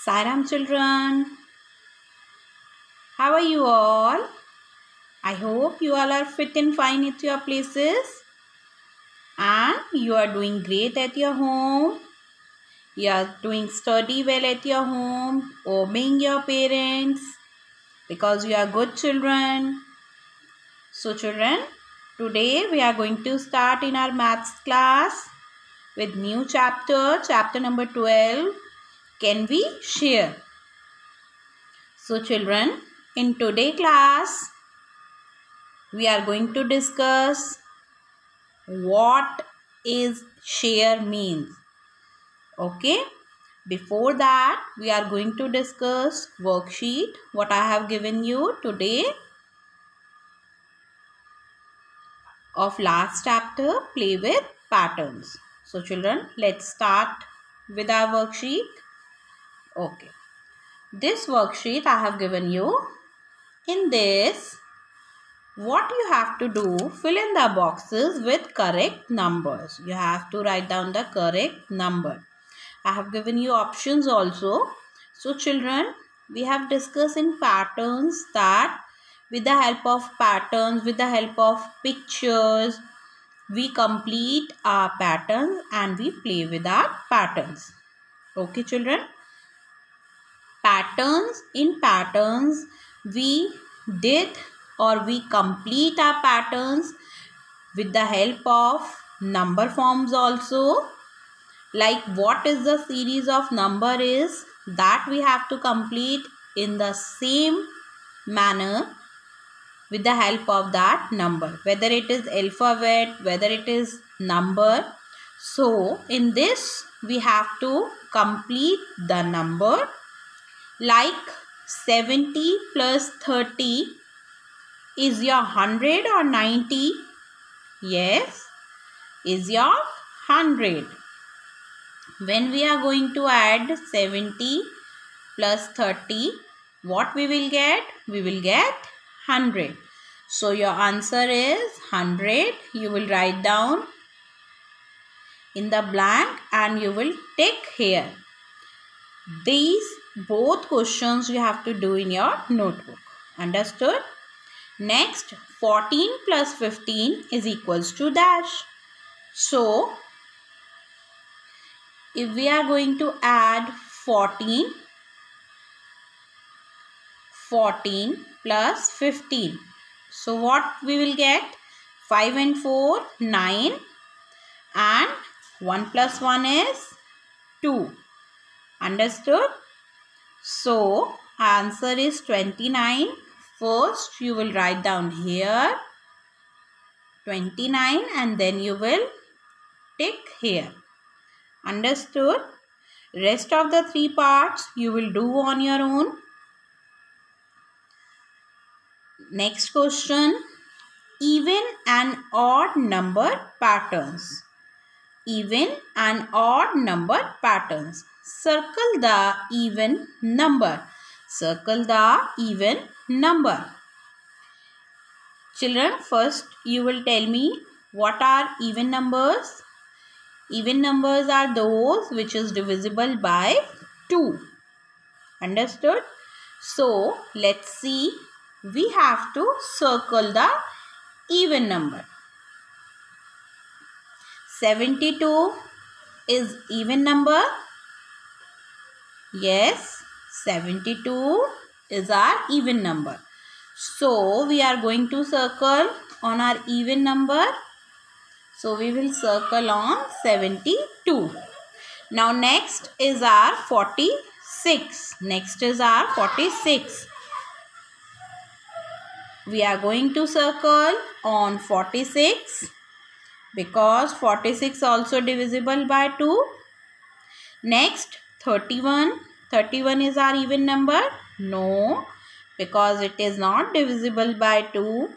Sairam children, how are you all? I hope you all are fit and fine at your places and you are doing great at your home. You are doing study well at your home, obeying your parents because you are good children. So children, today we are going to start in our maths class with new chapter number 12. Can we share? So children, in today's class, we are going to discuss what is share means. Okay. Before that, we are going to discuss worksheet what I have given you today of last chapter, play with patterns. So children, let's start with our worksheet. Okay. This worksheet I have given you. In this, what you have to do, fill in the boxes with correct numbers. You have to write down the correct number. I have given you options also. So children, we have discussed in patterns that with the help of patterns, with the help of pictures, we complete our patterns and we play with our patterns. Okay children? In patterns, we did or we complete our patterns with the help of number forms also. Like what is the series of number is that we have to complete in the same manner with the help of that number. Whether it is alphabet, whether it is number. So in this we have to complete the number. Like 70 plus 30 is your 100 or 90? Yes, is your 100. When we are going to add 70 plus 30, what we will get? We will get 100. So your answer is 100. You will write down in the blank and you will tick here. These both questions you have to do in your notebook. Understood? Next, 14 plus 15 is equals to dash. So, if we are going to add 14 plus 15. So, what we will get? 5 and 4, 9 and 1 plus 1 is 2. Understood? So, answer is 29. First, you will write down here 29 and then you will tick here. Understood? Rest of the 3 parts you will do on your own. Next question. Even and odd number patterns. Even and odd number patterns. Circle the even number. Circle the even number. Children, first you will tell me what are even numbers. Even numbers are those which is divisible by 2. Understood? So, let's see. We have to circle the even number. 72 is even number. Yes, 72 is our even number. So, we are going to circle on our even number. So, we will circle on 72. Now, next is our 46. Next is our 46. We are going to circle on 46 because 46 also divisible by 2. Next, 31. 31 is our even number? No, because it is not divisible by 2.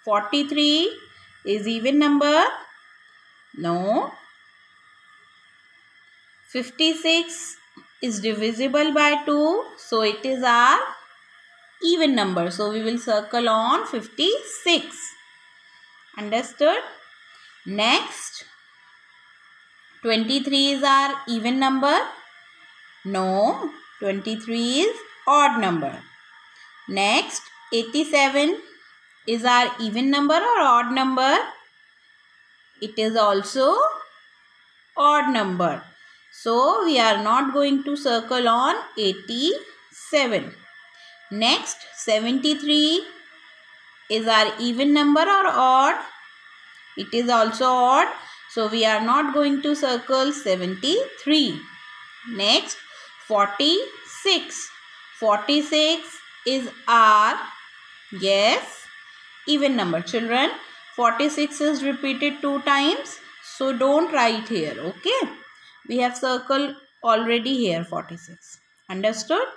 43 is even number? No. 56 is divisible by 2. So, it is our even number. So, we will circle on 56. Understood? Next, 23 is our even number? No. 23 is odd number. Next, 87 is our even number or odd number? It is also odd number. So, we are not going to circle on 87. Next, 73 is our even number or odd? It is also odd. So, we are not going to circle 73. Next, 46. 46 is our, yes, even number. Children, 46 is repeated 2 times. So, don't write here, okay? We have circled already here 46. Understood?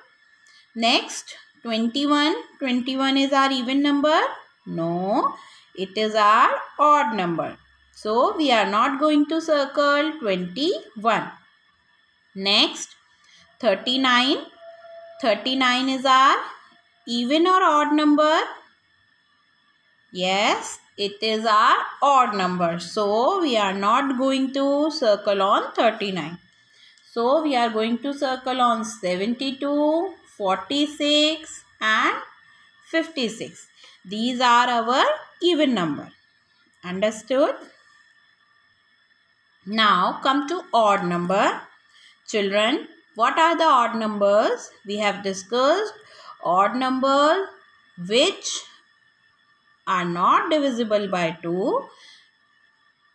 Next, 21. 21 is our even number? No, it is our odd number. So, we are not going to circle 21. Next, 39. 39 is our even or odd number? Yes, it is our odd number. So, we are not going to circle on 39. So, we are going to circle on 72, 46 and 56. These are our even number. Understood? Now, come to odd number. Children, what are the odd numbers? We have discussed odd numbers which are not divisible by 2.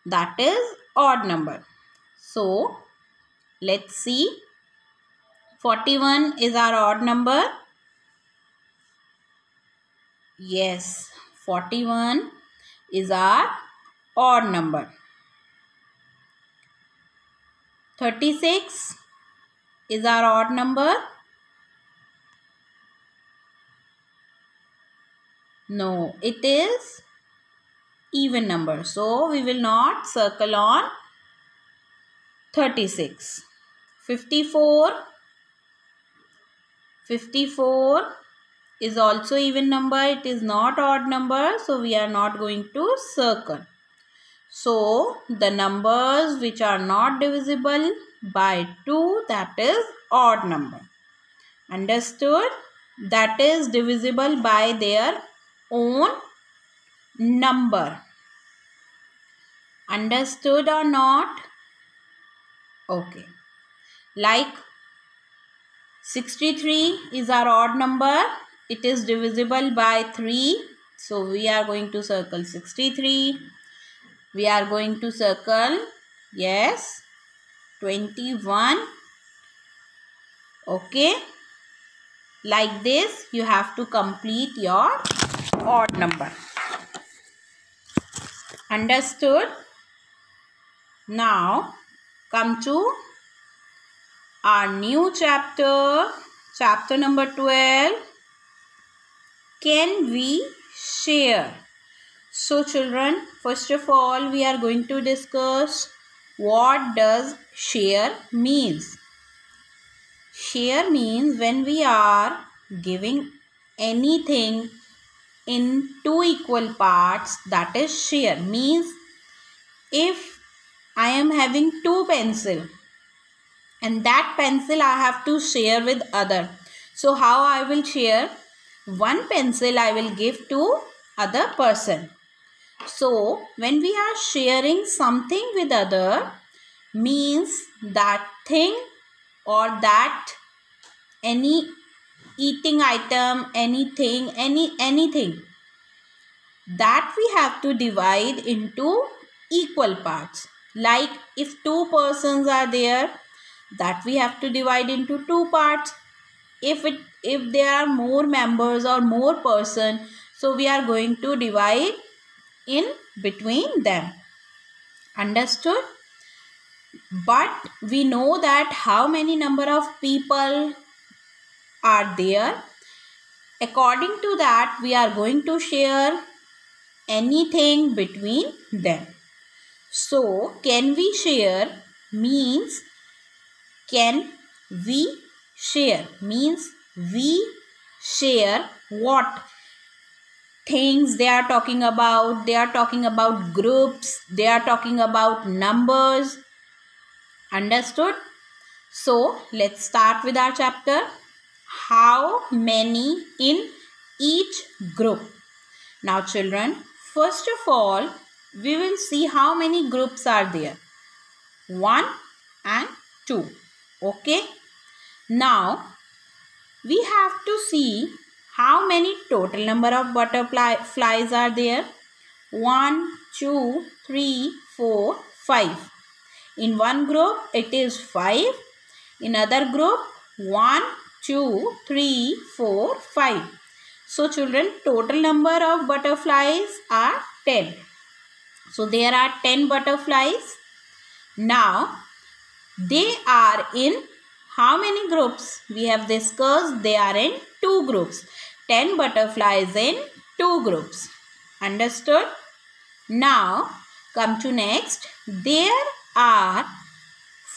That is odd number. So, let's see. 41 is our odd number. Yes, 41 is our odd number. 36 is our odd number. No, it is even number. So, we will not circle on 36. 54. 54 is also even number. It is not odd number. So, we are not going to circle. So, the numbers which are not divisible by 2, that is odd number. Understood? That is divisible by their own number. Understood or not? Okay. Like 63 is our odd number. It is divisible by 3. So, we are going to circle 63. We are going to circle, yes, 21. Okay. Like this, you have to complete your odd number. Understood? Now, come to our new chapter, chapter number 12. Can we share? So, children, first of all, we are going to discuss what does share means. Share means when we are giving anything in 2 equal parts, that is share. Means if I am having 2 pencils and that pencil I have to share with other. So how I will share? 1 pencil I will give to other person. So when we are sharing something with other, means that thing or that any eating item, anything that we have to divide into equal parts. Like if 2 persons are there, that we have to divide into 2 parts. If there are more members or more person, so we are going to divide in between them. Understood? But we know that how many number of people are there. According to that, we are going to share anything between them. So, can we share means can we share means we share what things they are talking about. They are talking about groups. They are talking about numbers. Understood? So, let's start with our chapter. how many in each group. Now children, first of all, we will see how many groups are there. 1 and 2. Okay. Now, we have to see how many total number of butterflies are there. 1, 2, 3, 4, 5. In one group, it is 5. In other group, 1, 2, 3, 4, 5. So children, total number of butterflies are 10. So there are 10 butterflies. Now, they are in how many groups? We have discussed they are in 2 groups. 10 butterflies in 2 groups. Understood? Now, come to next. There are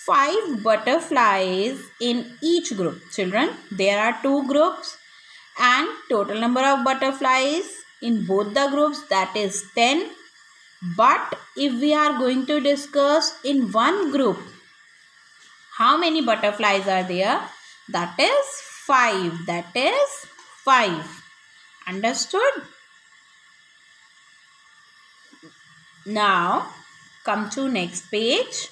5 butterflies in each group. Children, there are 2 groups and total number of butterflies in both the groups, that is 10. But if we are going to discuss in one group, how many butterflies are there? That is 5. That is 5. Understood? Now, come to next page.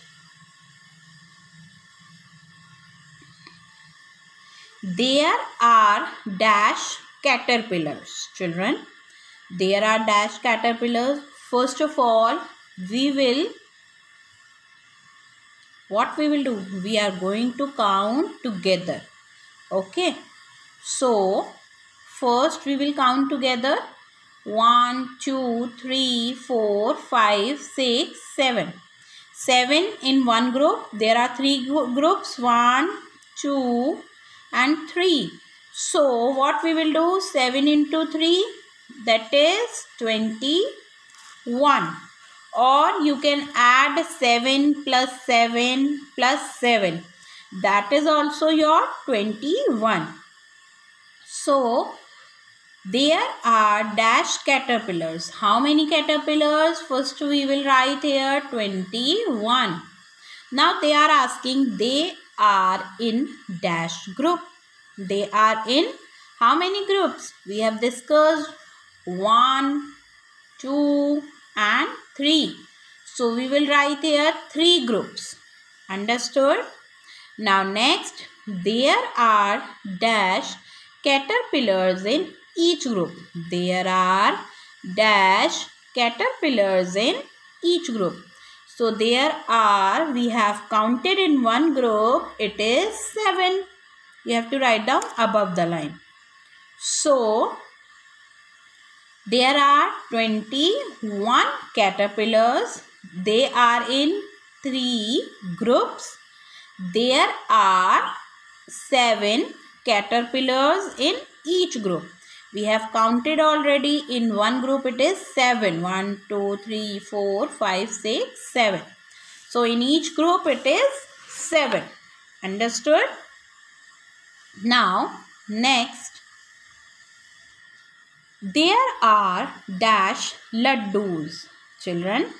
There are dash caterpillars. Children, there are dash caterpillars. First of all, what we will do? We are going to count together. Okay. So, first we will count together. 1, 2, 3, 4, 5, 6, 7. 7 in one group. There are 3 groups. 1, 2 and 3. So, what we will do? 7 into 3. That is 21. Or you can add 7 plus 7 plus 7. That is also your 21. So, there are dash caterpillars. How many caterpillars? First we will write here 21. Now they are asking they are in dash group. They are in how many groups? We have discussed 1, 2 and 3. So we will write here 3 groups. Understood? Now next, there are dash caterpillars in each group. There are dash caterpillars in each group. So there are, we have counted in one group, it is 7. You have to write down above the line. So there are 21 caterpillars. They are in 3 groups. There are 7 caterpillars in each group. We have counted already. In one group it is 7. 1, 2, 3, 4, 5, 6, 7. So in each group it is 7. Understood? Now next, there are dash laddus. Children,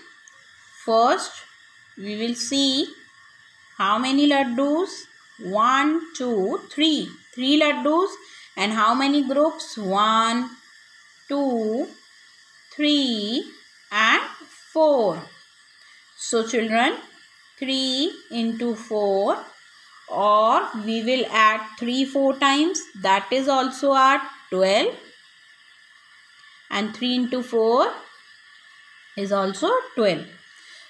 first we will see how many laddus? 1, 2, 3. 3 laddus. And how many groups? 1, 2, 3 and 4. So children, 3 into 4, or we will add 3 4 times. That is also our 12. And 3 into 4 is also 12.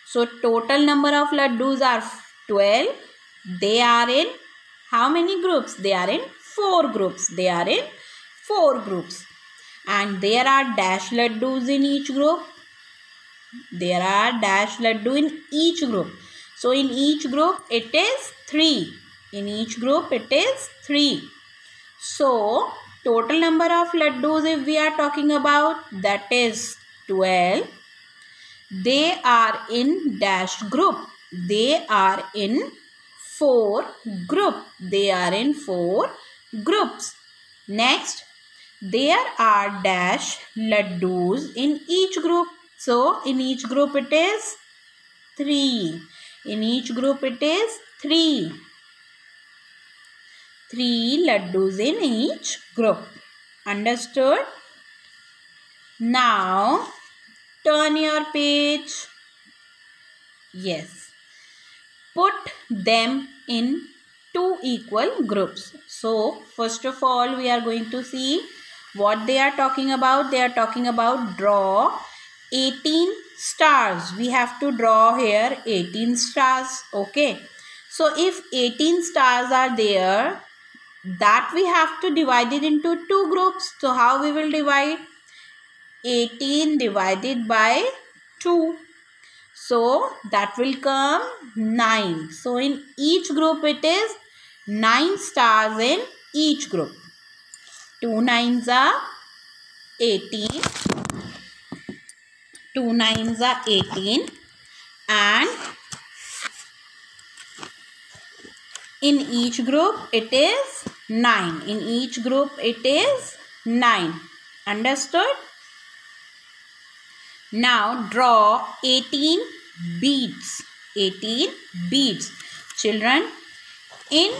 So total number of laddus are 12. They are in how many groups? They are in 4 groups. They are in 4 groups. And there are dash laddus in each group. There are dash laddu in each group. So in each group it is 3. In each group it is 3. So total number of laddus if we are talking about, that is 12. They are in dash group. They are in 4 group. They are in 4 groups. Next, there are dash laddus in each group. So in each group it is 3. In each group it is 3. 3 laddus in each group. Understood? Now turn your page. Yes. Put them in 2 equal groups. So first of all we are going to see what they are talking about. They are talking about draw 18 stars. We have to draw here 18 stars. Okay. So if 18 stars are there, that we have to divide it into 2 groups. So how we will divide? 18 divided by 2. So that will come 9. So in each group it is 9 stars in each group. 2 9s are 18. 2 9s are 18. And in each group it is 9. In each group it is 9. Understood? Now draw 18 beads. 18 beads. Children, in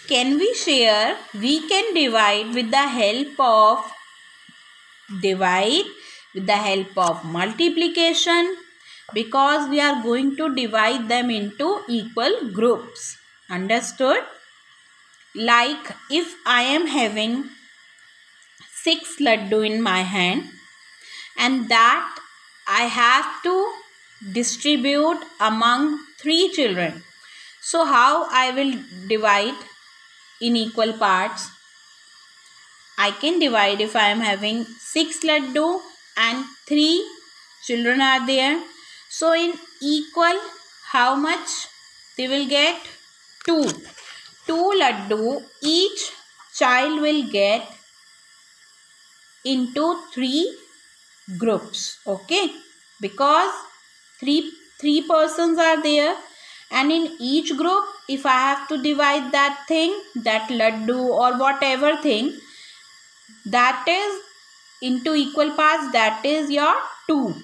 Can We Share, we can divide with the help of multiplication, because we are going to divide them into equal groups. Understood? Like if I am having 6 laddu in my hand and that I have to distribute among 3 children. So how I will divide in equal parts? I can divide if I am having 6 laddu and 3 children are there. So in equal, how much they will get? 2. 2 laddu each child will get into 3 groups. Okay, because three persons are there, and in each group if I have to divide that thing, that laddu or whatever thing, that is into equal parts, that is your 2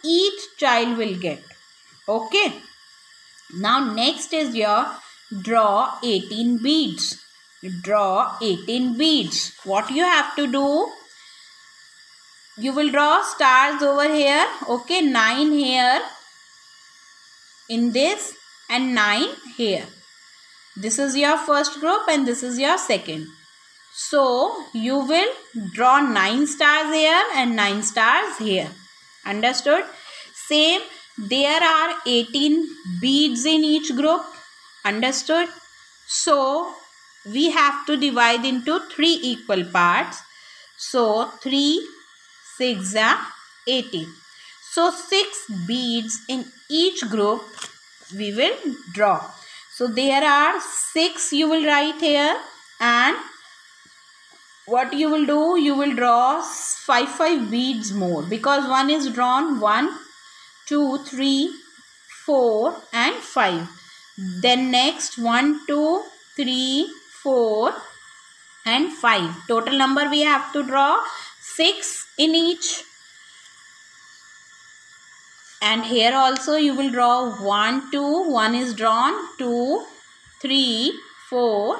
each child will get. Okay, now next is your draw 18 beads. Draw 18 beads. What you have to do? You will draw stars over here. Okay, 9 here in this and 9 here. This is your first group and this is your second. So you will draw 9 stars here and 9 stars here. Understood? Same, there are 18 beads in each group. Understood? So we have to divide into 3 equal parts. So 3 6 are 18. So 6 beads in each group we will draw. So there are 6 you will write here, and what you will do? You will draw 5 beads more, because one is drawn 1, 2, 3, 4 and 5. Then next 1, 2, 3, 4 and 5. Total number we have to draw 6 in each. And here also you will draw 1, 2, 1 is drawn, 2, 3, 4,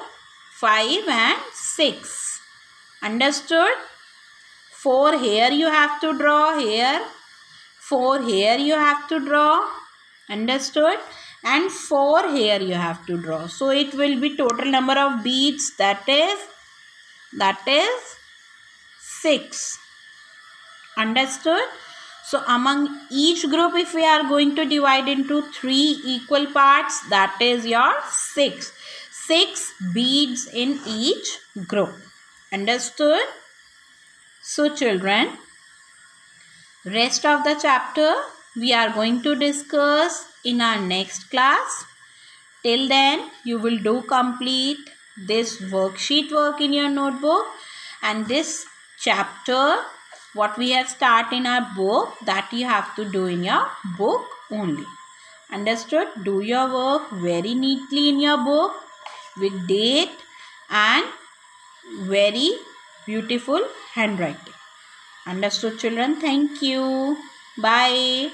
5 and 6. Understood? 4 here you have to draw here. 4 here you have to draw. Understood? And 4 here you have to draw. So it will be total number of beads, that is 6. Understood? So among each group, if we are going to divide into 3 equal parts, that is your 6. 6 beads in each group. Understood? So children, rest of the chapter we are going to discuss in our next class. Till then, you will do complete this worksheet work in your notebook, and this chapter what we have started in our book, that you have to do in your book only. Understood? Do your work very neatly in your book with date and very beautiful handwriting. Understood children? Thank you. Bye.